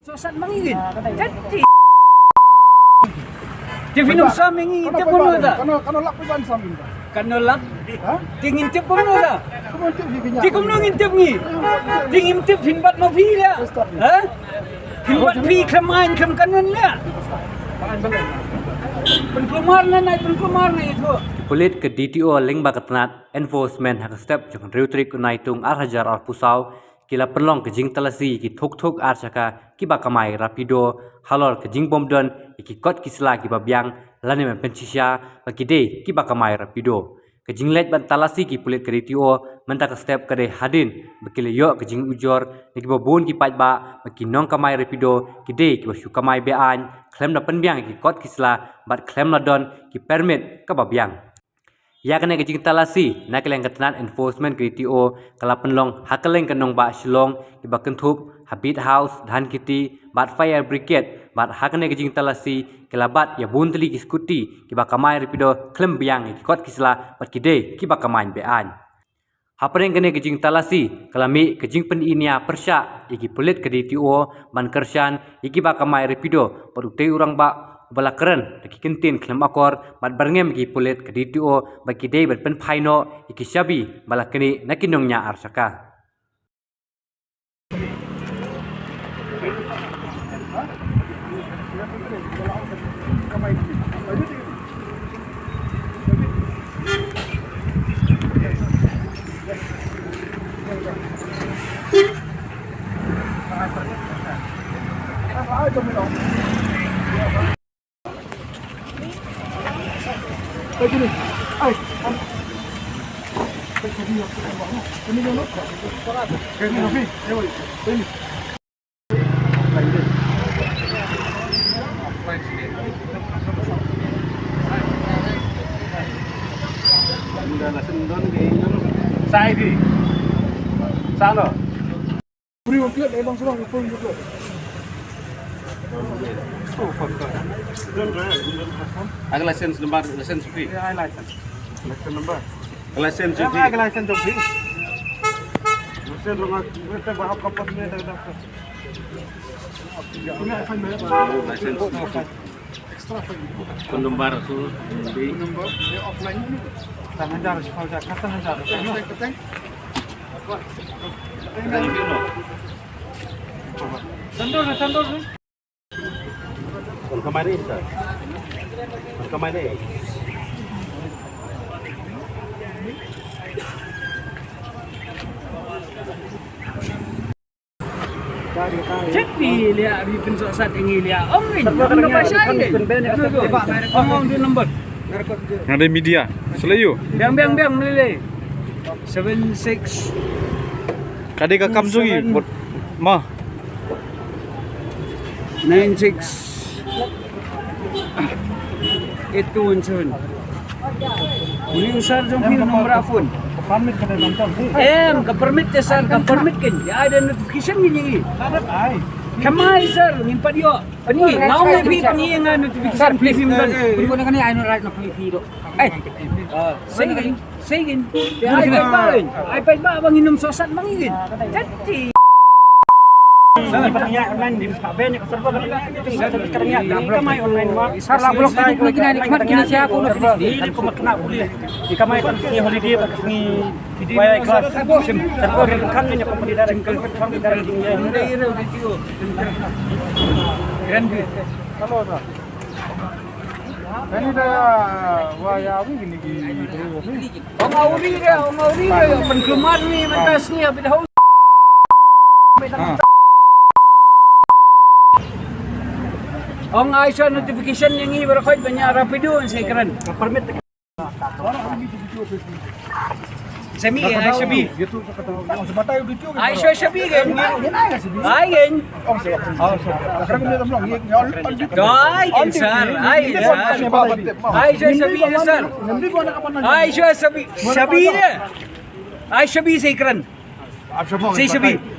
Sosat mangin. Jadi. Dia minum saming itu pun ada. Kano lak piban samin ka? Kanolak. Ha? Tingintip pun ada. Kumuntik di kanya. Di kum ngintip ni. Tingintip hinbat mo pila. Ha? Hinbat pi kemain kem kanon la. Penkelumar na itu. Kulit ke DTO ling bakatnat enforcement hak step jong riutrik unaitung arhajar pusau kila perlong ke jing talasi ki thuk arsaka ki bakamai rapido halor ke jing bomdon ki kot kisla ki babyang lane men pensisya bakide ki bakamai rapido ke jing let ban talasi ki pulit ke DTO mentak step kade hadin bakile yo ke jing ujor ki babun ki pajba baki nong kamai rapido kide ki basu kamai bean klem na penbyang ki kot kisla bat klem na don ki permit ka babyang ya kena kejing talasi nak keleng ketenan enforcement KTO kala penlong hakeleng kenong ba shilong di bakentup habit house dan kiti bat fire brigade bat hakene kejing talasi kala bat ya bunteli ki skuti ki bakamai repido klem biang ki kot kisla bat kide ki bakamai bean hapreng kene kejing talasi kala mi kejing peninia persya iki pulit ke DTO man kersan iki bakamai repido produkte urang ba bala keren deki kentin klem akor mat berngem ki pulit ke DTO bagi dei pen phaino iki sabi bala kini nakinongnya arsaka Begini. Ai. Ini dulu. Ini lebih. Ini. Sai đi. Sao rồi? Beri waktu dia bang suruh phone juga. Ada license number, license free. Ya, license. License number. License Ya, free. ada license tu free. License rumah kita bahas kapas ni dah dah. Ini iPhone berapa? License. Extra fine. Phone number su. Number dia offline ni. Tangan jar, kalau jar, kata jar. Betul. Sandor. Phone kamera ni sir. Phone kamera ni. Jadi lihat di pensosat ini lihat. Ongin. Apa bahasa ini? Ongong tu nombor. Ada media Selayu. Biang melilih. 76 Kadai ka kamzungi bot ma 96 817. Ini usar jom pin nomor phone. Permit kena nonton. Ka permit ya sir, ka permit kan. Ya ada notification ni. Ai. Kamai sir, nimpa dia. Ani, ngau ni pi pengingan notification please minta. Berikan kani ayo right na free do. Sige. iPad ba bang inom sosat mangin. Jadi Sebenarnya online di banyak server sekarang ya kamai online wa Sarla blok ni kina nikmat kina siya ko di pemakna boleh di kamai kan ni holiday ba ni waya kelas server kan ni company dari company dari dia daerah DTO. Grand view. kalau dah ini dah waya gini Ang auri dia, penkelumar ni mentas ni habis dah. Ang Aisha notification yang ini berkait banyak rapido saya keren. permit Semi Aisha B. gitu kata sebatai video Aisha Shabi kan? Ay kan? sekarang ni tamlang Ay kan sir. Aisha Shabi sir. nanti gua nak kapan Aisha Shabi dia. Aisha B saya keren. Saya Shabi.